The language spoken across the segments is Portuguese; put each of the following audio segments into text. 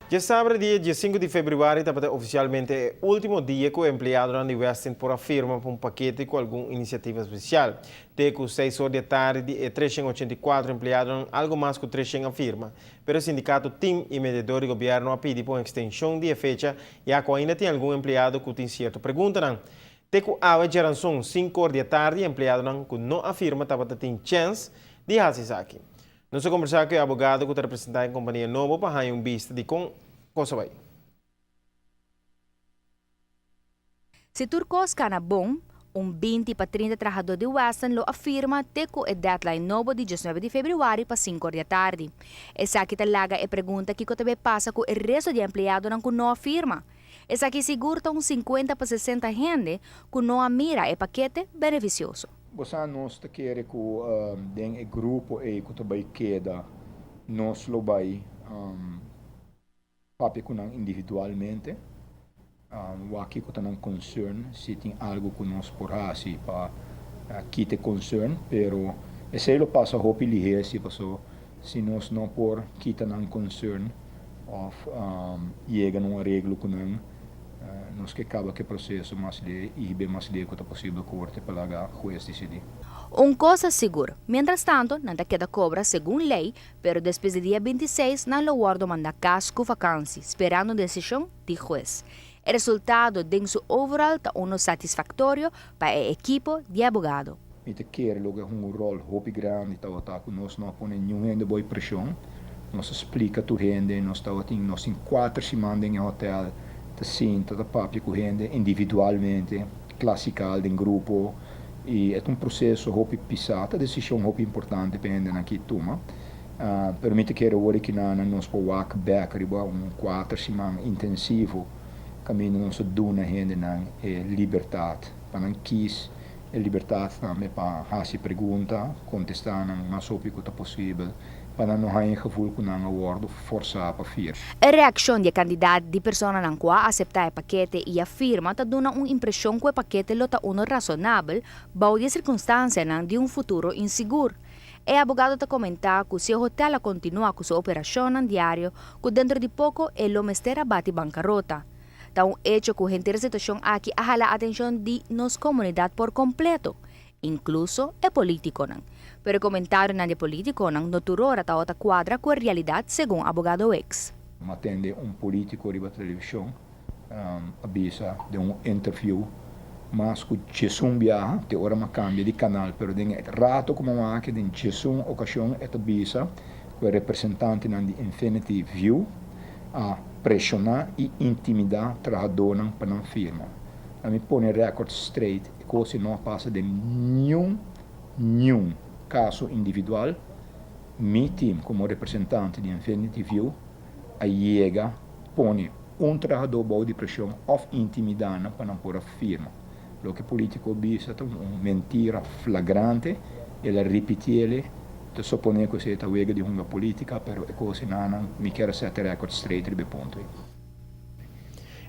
Ya sabe, dia 15 de fevereiro está oficialmente o último dia que o empregado de Western por firma para um paquete com alguma iniciativa especial. Teco 6 horas da tarde e 384 empregados, algo mais que 300 firma. Pero o sindicato TIM e mediador do governo a pedir por uma extensão de fecha, já que ainda tem algum empregado que tem certa pergunta. Teco a geração 5 horas da tarde, empregado que não afirma que tem chance de fazer aqui. Nós vamos conversar com o advogado que representa a companhia Novo para dar vista de como coisa vai. Se turcos cana bom, 20 para 30 trabalhadores de Western lo afirma que o deadline novo de 19 de fevereiro para 5 horas da tarde. Essa aqui talaga é pergunta que também passa com o resto de empregados que não afirma. Essa aqui segura uns 50 para 60 gente que não mira o paquete beneficioso. Você não está querendo que o grupo que também queda nós lo vai papel individualmente. Aqui que tem concern, se tem algo que nós por assim para que te concern, pero esse lo passa roupa ligeiro se nós não por que tem concern of chega num arreglo com nós que acaba que processo mais de e bem mais de que possível corte para o juiz decidir. Coisa segura. Mientras tanto, nada queda cobra según lei, pero después del día 26, não lo guardo manda casco vacância, esperando decisão de juez. O resultado de su overall está uno satisfactorio para o equipo de abogado. E te quer logo rol hopi grande tá com nós não põe nenhuma de boa pressão. Nós explica tu rende, nós nós em 4 semanas em hotel, te sinta da papi com rende individualmente, classical em grupo. E é processo hopi pisata, decisão hopi importante pendendo aqui toma. Permite que o que nós po walk back riba 4 semanas intensivo, caminho nosso duna rende na liberdade, para não quis liberdade também para fazer pergunta, contestar na mais hopi que possível. Para não ter gevoel que não worden forçado para vir. A reação de candidato de persona não qua aceitar o paquete e afirma que dá uma impressão que o paquete lota uno razonável, bajo de circunstâncias de futuro inseguro. O abogado te comenta que se o hotel continua com sua operação diário, que dentro de pouco ele mestra bate bancarrota. Tá hecho que a gente situação aqui ahala a atenção de nossa comunidade por completo, incluso o político. Pero comentário de político não turora ta outra quadra com a realidade segundo abogado ex. Atende político de televisão, avisa de interview, mas que Jesus viaja, te ora uma cambia de canal, pero de rato como uma que de Jesus ocasião é avisa que o representante de Infinity View a pressionar e intimidar trabalhador para não firma. A me põe record straight, coisa não passa de nenhum caso individual, meu time como representante de Infinity View, a chega, põe trabalhador de pressão ou intimidando para não pôr a firma. O que o político diz é uma mentira flagrante, ele repete ele, te supõe que você está chega de uma política, mas é coisa não me quer ser record straight de ponto.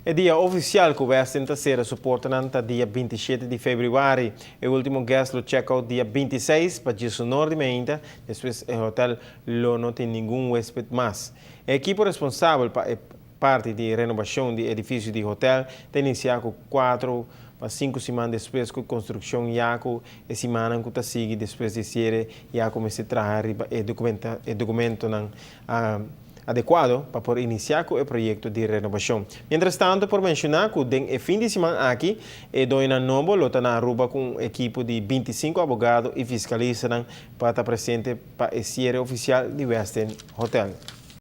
O dia oficial que o Western será suportado dia 27 de fevereiro. O último guest lo check-out dia 26 para 19 de maio. Depois o hotel não tem nenhum hóspede mais. A equipe responsável para a parte de renovação do edifício de hotel tem iniciado 4 para 5 semanas depois que a construção já a semana que está seguindo depois de ser já começa a trabalhar o documento adequado para poder iniciar com o projeto de renovação. Mientras tanto, por mencionar que o fim de semana aqui, Doina Novo lota na Aruba com um equipe de 25 advogados e fiscalistas para estar presente para a série oficial de Western Hotel.